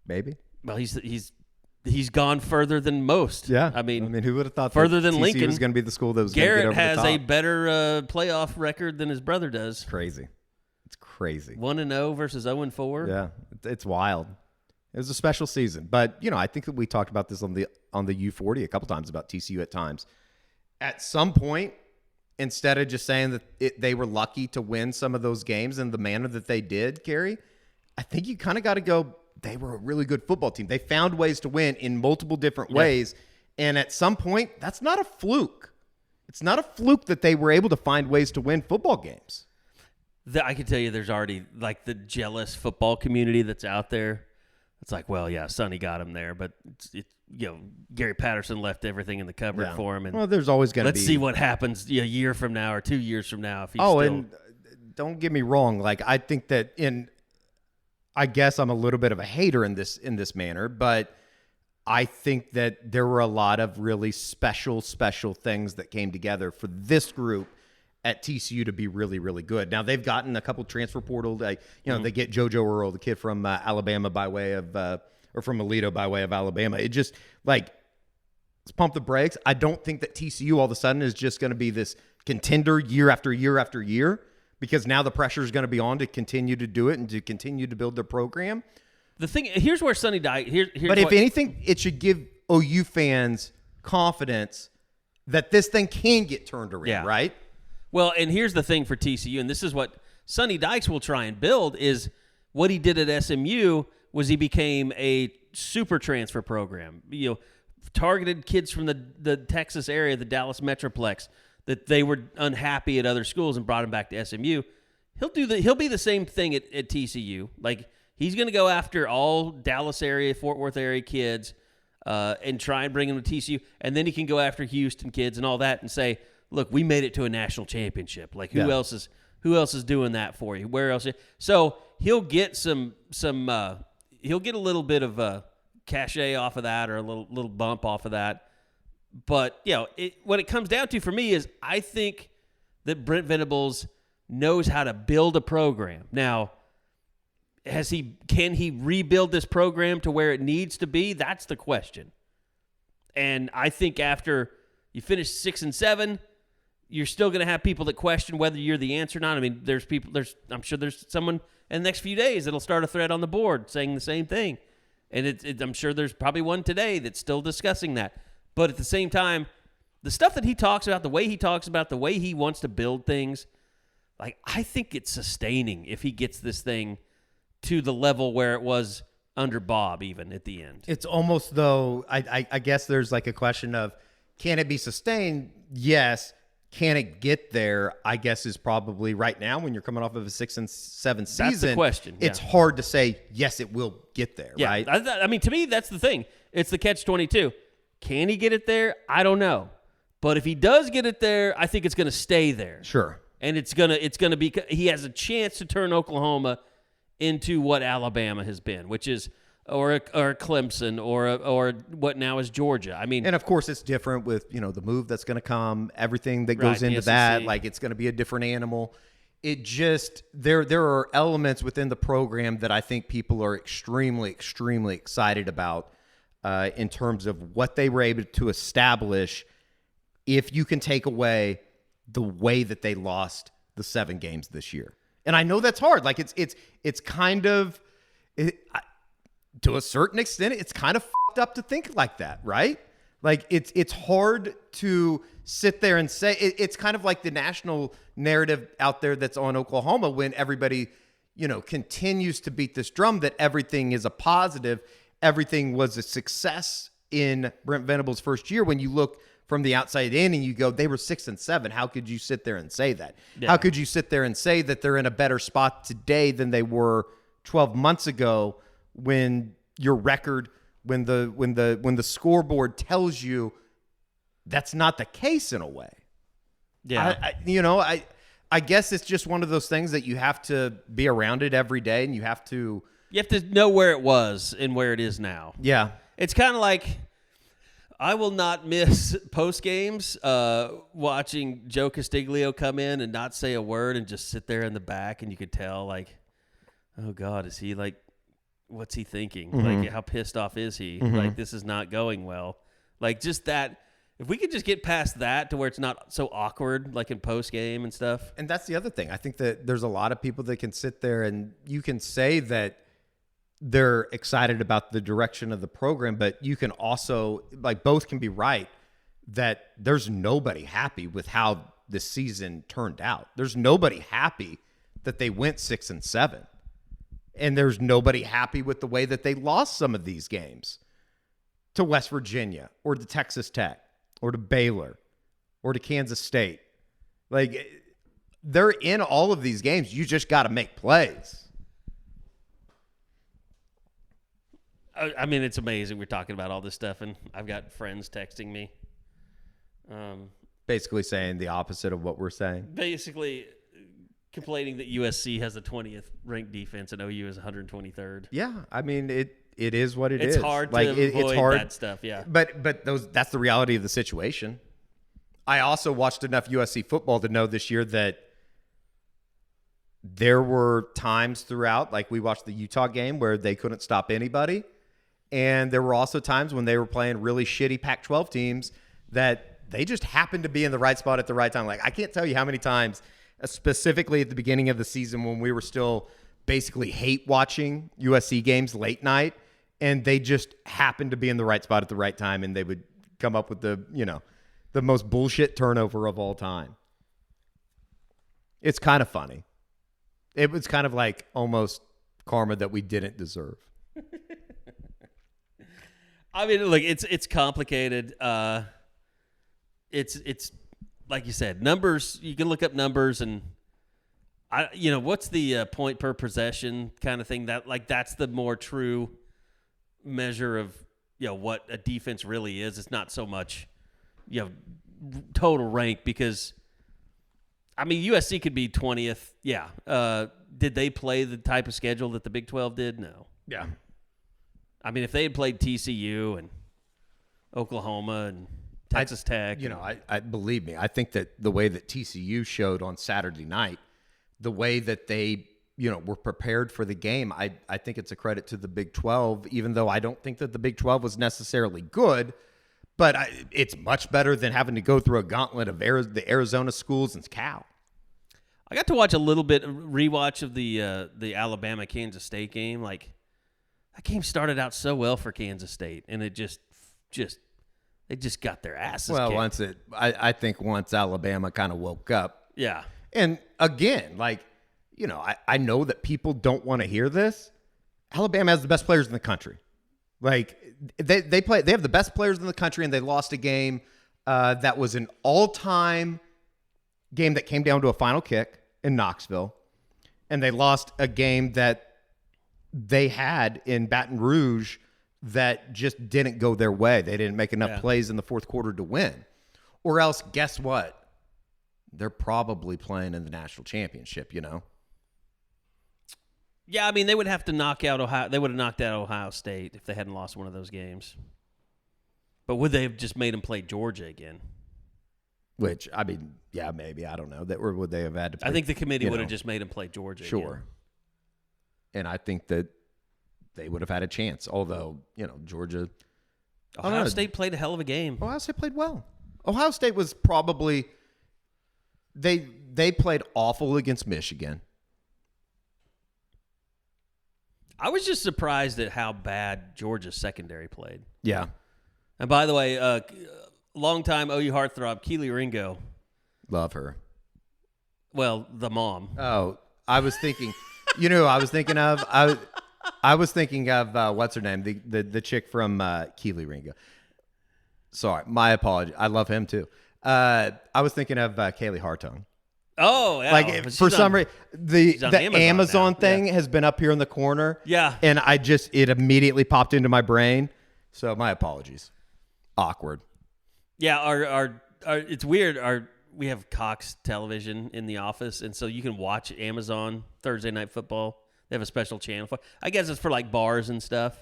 maybe. Well, he's gone further than most. Yeah. I mean, who would have thought further that than TCU Lincoln was going to be the school that was going to get over Garrett the has top? a better playoff record than his brother does. Crazy. It's crazy. 1-0 versus 0-4. Yeah, it's wild. It was a special season, but I think that we talked about this on the U40 a couple times about TCU at times. At some point, instead of just saying that they were lucky to win some of those games in the manner that they did, Carey, I think you kind of got to go, they were a really good football team. They found ways to win in multiple different ways, and at some point, that's not a fluke. It's not a fluke that they were able to find ways to win football games. I can tell you there's already like the jealous football community that's out there. It's like, well, yeah, Sonny got him there, but Gary Patterson left everything in the cupboard for him. And well, there's always going to be. Let's see what happens a year from now or 2 years from now if he's and don't get me wrong. Like, I think that I guess I'm a little bit of a hater in this manner, but I think that there were a lot of really special things that came together for this group at TCU to be really, really good. Now, they've gotten a couple transfer portal. They get JoJo Earl, the kid from Alabama by way of or from Alito by way of Alabama. It just, like, let's pump the brakes. I don't think that TCU all of a sudden is just going to be this contender year after year after year, because now the pressure is going to be on to continue to do it and to continue to build their program. The thing, here's where Sonny Dykes. But if anything, it should give OU fans confidence that this thing can get turned around, right? Well, and here's the thing for TCU, and this is what Sonny Dykes will try and build, is what he did at SMU was he became a super transfer program. Targeted kids from the Texas area, the Dallas Metroplex, that they were unhappy at other schools and brought them back to SMU. He'll be the same thing at TCU. Like, he's going to go after all Dallas area, Fort Worth area kids and try and bring them to TCU, and then he can go after Houston kids and all that and say, look, we made it to a national championship. Like, who else is doing that for you? Where else? So he'll get he'll get a little bit of cachet off of that, or a little bump off of that. But what it comes down to for me is I think that Brent Venables knows how to build a program. Now, can he rebuild this program to where it needs to be? That's the question. And I think after you finish 6 and 7, you're still going to have people that question whether you're the answer or not. I mean, I'm sure there's someone in the next few days that'll start a thread on the board saying the same thing. And I'm sure there's probably one today that's still discussing that. But at the same time, the stuff that he talks about, the way he talks about, the way he wants to build things, like, I think it's sustaining if he gets this thing to the level where it was under Bob, even at the end. It's almost though, I guess there's like a question of, can it be sustained? Yes. Can it get there? I guess is probably right now, when you're coming off of a 6 and 7 season. That's the question. It's hard to say, yes, it will get there, right? I mean, to me, that's the thing. It's the catch-22. Can he get it there? I don't know. But if he does get it there, I think it's going to stay there. Sure. And it's gonna be, he has a chance to turn Oklahoma into what Alabama has been, which is or Clemson or what now is Georgia. I mean, and of course it's different with the move that's going to come, everything that goes into that. Like, it's going to be a different animal. It just there are elements within the program that I think people are extremely excited about in terms of what they were able to establish. If you can take away the way that they lost the 7 games this year. And I know that's hard. Like, it's kind of, to a certain extent, it's kind of fucked up to think like that, right? Like, it's hard to sit there and say, it's kind of like the national narrative out there that's on Oklahoma when everybody, continues to beat this drum that everything is a positive, everything was a success in Brent Venables' first year. When you look from the outside in and you go, they were 6 and 7. How could you sit there and say that? Yeah. How could you sit there and say that they're in a better spot today than they were 12 months ago, when your record, when the scoreboard tells you that's not the case in a way? Yeah. I guess it's just one of those things that you have to be around it every day, and you have to know where it was and where it is now. Yeah. It's kind of like, I will not miss post games watching Joe Castiglio come in and not say a word and just sit there in the back, and you could tell, like, oh God, is he like, what's he thinking? Mm-hmm. Like, how pissed off is he? Mm-hmm. Like, this is not going well. Like, just that. If we could just get past that to where it's not so awkward, like in post game and stuff. And that's the other thing. I think that there's a lot of people that can sit there and you can say that they're excited about the direction of the program, but you can also, like, both can be right, that there's nobody happy with how the season turned out. There's nobody happy that they went 6 and 7. And there's nobody happy with the way that they lost some of these games to West Virginia or to Texas Tech or to Baylor or to Kansas State. Like, they're in all of these games. You just got to make plays. I mean, it's amazing we're talking about all this stuff, and I've got friends texting me. Basically saying the opposite of what we're saying. Basically complaining that USC has the 20th ranked defense and OU is 123rd. Yeah, I mean, it is what it is. It's hard to avoid it's hard. that stuff, yeah. But that's the reality of the situation. I also watched enough USC football to know this year that there were times throughout, like we watched the Utah game where they couldn't stop anybody. And there were also times when they were playing really shitty Pac-12 teams that they just happened to be in the right spot at the right time. Like, I can't tell you how many times, specifically at the beginning of the season when we were still basically hate watching USC games late night, and they just happened to be in the right spot at the right time, and they would come up with the most bullshit turnover of all time. It's kind of funny. It was kind of like almost karma that we didn't deserve. I mean, look, it's complicated. It's like you said, numbers. You can look up numbers, and what's the point per possession kind of thing? That's the more true measure of what a defense really is. It's not so much total rank, because I mean USC could be 20th. Yeah. Did they play the type of schedule that the Big 12 did? No. Yeah. I mean, if they had played TCU and Oklahoma and Texas Tech. I believe me, I think that the way that TCU showed on Saturday night, the way that they, were prepared for the game, I think it's a credit to the Big 12, even though I don't think that the Big 12 was necessarily good, but it's much better than having to go through a gauntlet of the Arizona schools and Cal. I got to watch a little bit, rewatch of the Alabama-Kansas State game. Like, that game started out so well for Kansas State, and it just they just got their asses kicked. I think once Alabama kind of woke up. Yeah. And again, I know that people don't want to hear this. Alabama has the best players in the country. Like, they have the best players in the country, and they lost a game that was an all-time game that came down to a final kick in Knoxville. And they lost a game that they had in Baton Rouge that just didn't go their way. They didn't make enough plays in the fourth quarter to win. Or else, guess what? They're probably playing in the national championship, Yeah, I mean, they would have to knock out Ohio. They would have knocked out Ohio State if they hadn't lost one of those games. But would they have just made them play Georgia again? Which, I mean, yeah, maybe. I don't know. Or would they have had to play, I think the committee would have just made them play Georgia Sure. again. And I think that they would have had a chance. Although, Georgia. Ohio State played a hell of a game. Ohio State played well. Ohio State was probably they played awful against Michigan. I was just surprised at how bad Georgia's secondary played. Yeah. And by the way, longtime OU heartthrob Keely Ringo. Love her. Well, the mom. Oh, I was thinking, who I was thinking of? I was thinking of what's her name? The chick from Keely Ringo. Sorry, my apology. I love him too. I was thinking of Kaylee Hartung. Oh, yeah. Like, for some reason, the Amazon thing has been up here in the corner. Yeah. And it immediately popped into my brain. So my apologies. Awkward. Yeah, it's weird. We have Cox Television in the office, and so you can watch Amazon Thursday Night Football. They have a special channel for. I guess it's for like bars and stuff.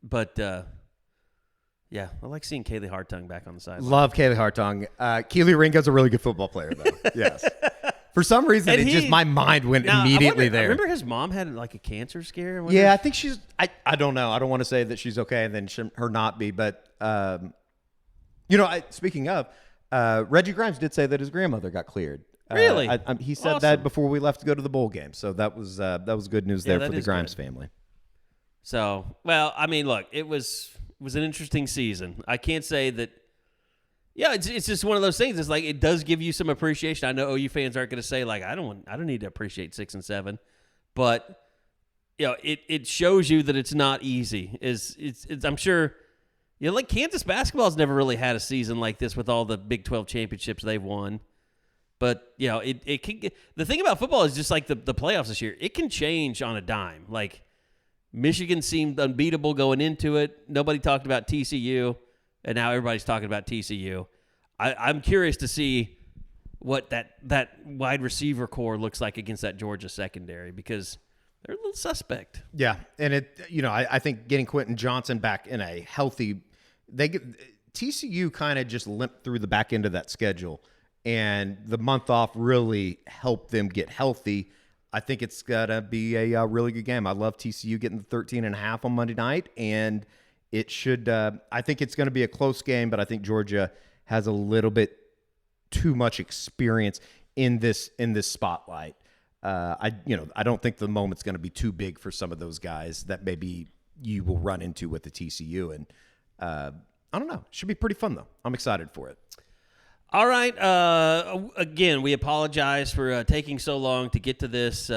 But yeah, I like seeing Kaylee Hartung back on the sideline. Love Kaylee Hartung. Keely Ringo's a really good football player, though. Yes. For some reason, my mind went immediately there. I remember his mom had like a cancer scare. Yeah, I think she's. I don't know. I don't want to say that she's okay and then her not be, but speaking of, Reggie Grimes did say that his grandmother got cleared. Really? He said that before we left to go to the bowl game, so that was good news there for the Grimes family. So, well, I mean, look, it was an interesting season. I can't say that. Yeah, it's just one of those things. It's like it does give you some appreciation. I know OU fans aren't going to say like I don't need to appreciate 6 and 7, but it shows you that it's not easy. I'm sure. Like Kansas basketball's never really had a season like this with all the Big 12 championships they've won. But, it can get, the thing about football is just like the playoffs this year. It can change on a dime. Like, Michigan seemed unbeatable going into it. Nobody talked about TCU, and now everybody's talking about TCU. I'm curious to see what that wide receiver core looks like against that Georgia secondary, because they're a little suspect. Yeah, and I think getting Quentin Johnson back in a healthy, TCU kind of just limped through the back end of that schedule, and the month off really helped them get healthy. I think it's gonna be a really good game. I love TCU getting the 13.5 on Monday night, and it should. I think it's going to be a close game, but I think Georgia has a little bit too much experience in this spotlight. I don't think the moment's going to be too big for some of those guys that maybe you will run into with the TCU, and I don't know. It should be pretty fun though. I'm excited for it. All right. Again, we apologize for taking so long to get to this.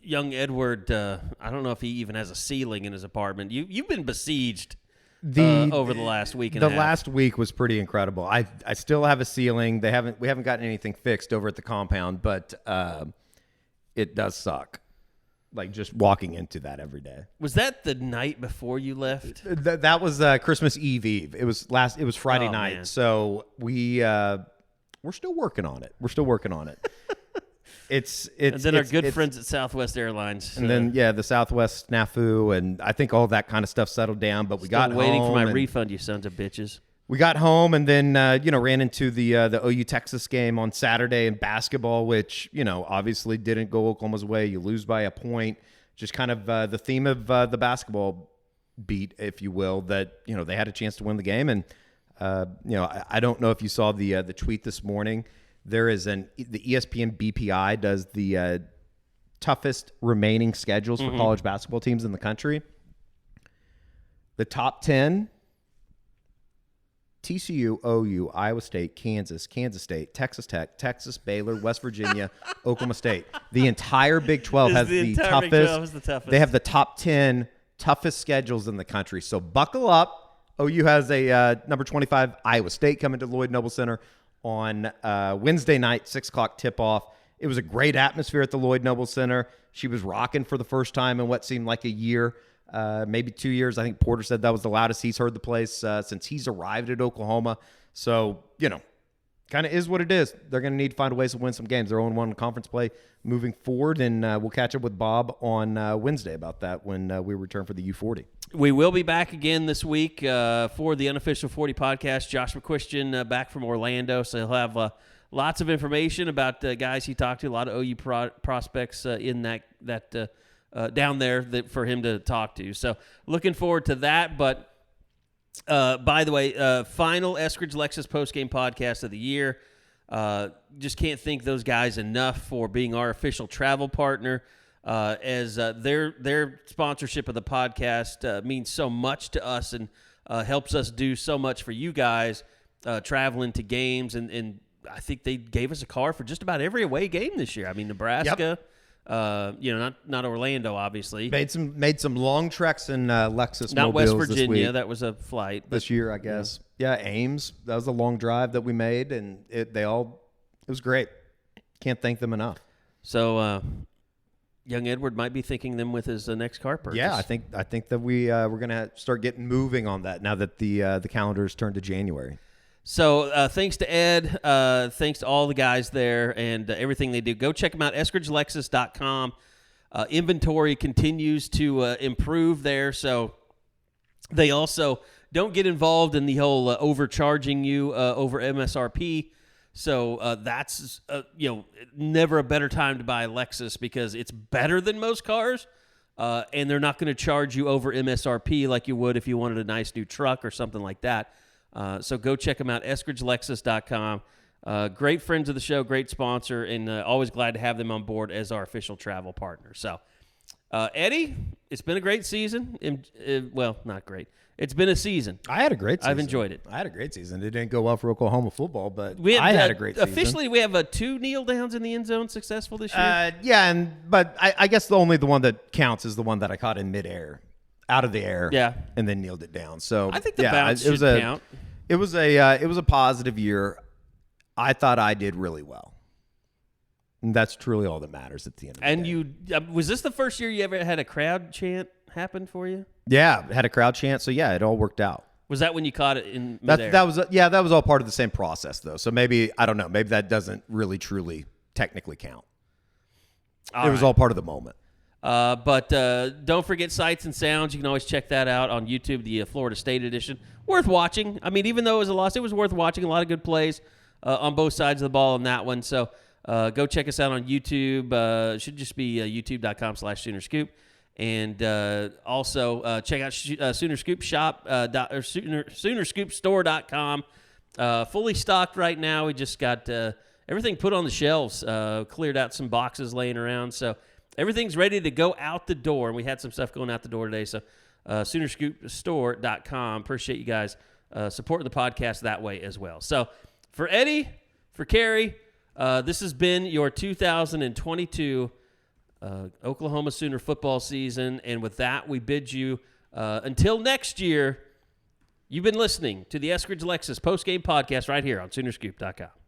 Young Edward, I don't know if he even has a ceiling in his apartment. You've been besieged over the last week and a half. The last week was pretty incredible. I still have a ceiling. We haven't gotten anything fixed over at the compound, but it does suck. Like just walking into that every day. Was that the night before you left? That was Christmas Eve. It was Friday night. Man. So we're still working on it. It's and then our good friends at Southwest Airlines. And then the Southwest snafu, and I think all that kind of stuff settled down. But we got waiting home for my refund, you sons of bitches. We got home and then ran into the OU Texas game on Saturday in basketball, which obviously didn't go Oklahoma's way. You lose by a point. Just kind of the theme of the basketball beat, if you will, that they had a chance to win the game. And I don't know if you saw the tweet this morning. There is the ESPN BPI does the toughest remaining schedules for college basketball teams in the country. The top 10. TCU, OU, Iowa State, Kansas State, Texas Tech, Texas, Baylor, West Virginia, Oklahoma State. The entire Big 12 has the toughest. They have the top 10 toughest schedules in the country. So buckle up. OU has a number 25 Iowa State coming to Lloyd Noble Center on Wednesday night, 6 o'clock tip-off. It was a great atmosphere at the Lloyd Noble Center. She was rocking for the first time in what seemed like a year. Maybe 2 years. I think Porter said that was the loudest he's heard the place since he's arrived at Oklahoma. So, kind of is what it is. They're going to need to find ways to win some games. They're 0-1 in conference play moving forward, and we'll catch up with Bob on Wednesday about that when we return for the U40. We will be back again this week for the Unofficial 40 podcast. Josh McCuistion back from Orlando, so he'll have lots of information about guys he talked to, a lot of OU prospects in that down there for him to talk to. So looking forward to that. But by the way, final Eskridge Lexus Postgame podcast of the year. Just can't thank those guys enough for being our official travel partner. As their sponsorship of the podcast means so much to us and helps us do so much for you guys traveling to games. And I think they gave us a car for just about every away game this year. I mean, Nebraska. Yep. Not Orlando, obviously. Made some long treks in Lexus. Not West Virginia. That was a flight this year, I guess. Yeah, Ames. That was a long drive that we made, and it was great. Can't thank them enough. So, young Edward might be thanking them with his next car purchase. Yeah, I think that we're gonna start getting moving on that now that the calendar's turned to January. So thanks to Ed, thanks to all the guys there and everything they do. Go check them out, eskridgelexus.com. Inventory continues to improve there, so they also don't get involved in the whole overcharging you over MSRP. So that's never a better time to buy a Lexus because it's better than most cars, and they're not going to charge you over MSRP like you would if you wanted a nice new truck or something like that. So go check them out, eskridgelexus.com. Great friends of the show, great sponsor, and always glad to have them on board as our official travel partner. So, Eddie, it's been a great season. Well, not great. It's been a season. I had a great season. I've enjoyed it. I had a great season. It didn't go well for Oklahoma football, but I had a great season. Officially, we have 2 kneel downs in the end zone successful this year. But I guess the one that counts is the one that I caught in midair. Out of the air, and then kneeled it down. So I think the bounce should count. It was a positive year. I thought I did really well. And that's truly all that matters at the end of the day. And you was this the first year you ever had a crowd chant happen for you? Yeah, had a crowd chant, so yeah, it all worked out. Was that when you caught it in midair? That was all part of the same process though. So maybe I don't know, maybe that doesn't really truly technically count. It was all part of the moment. But don't forget Sights and Sounds. You can always check that out on YouTube, the Florida State edition. Worth watching. I mean, even though it was a loss, it was worth watching. A lot of good plays on both sides of the ball in that one. So go check us out on YouTube. It should just be youtube.com/SoonerScoop. And also check out Sooner Scoop Shop or SoonerScoopStore.com. Fully stocked right now. We just got everything put on the shelves. Cleared out some boxes laying around. So everything's ready to go out the door. And we had some stuff going out the door today. So SoonerScoopStore.com. Appreciate you guys supporting the podcast that way as well. So for Eddie, for Carey, this has been your 2022 Oklahoma Sooner football season. And with that, we bid you until next year. You've been listening to the Eskridge Lexus Postgame Podcast right here on SoonerScoop.com.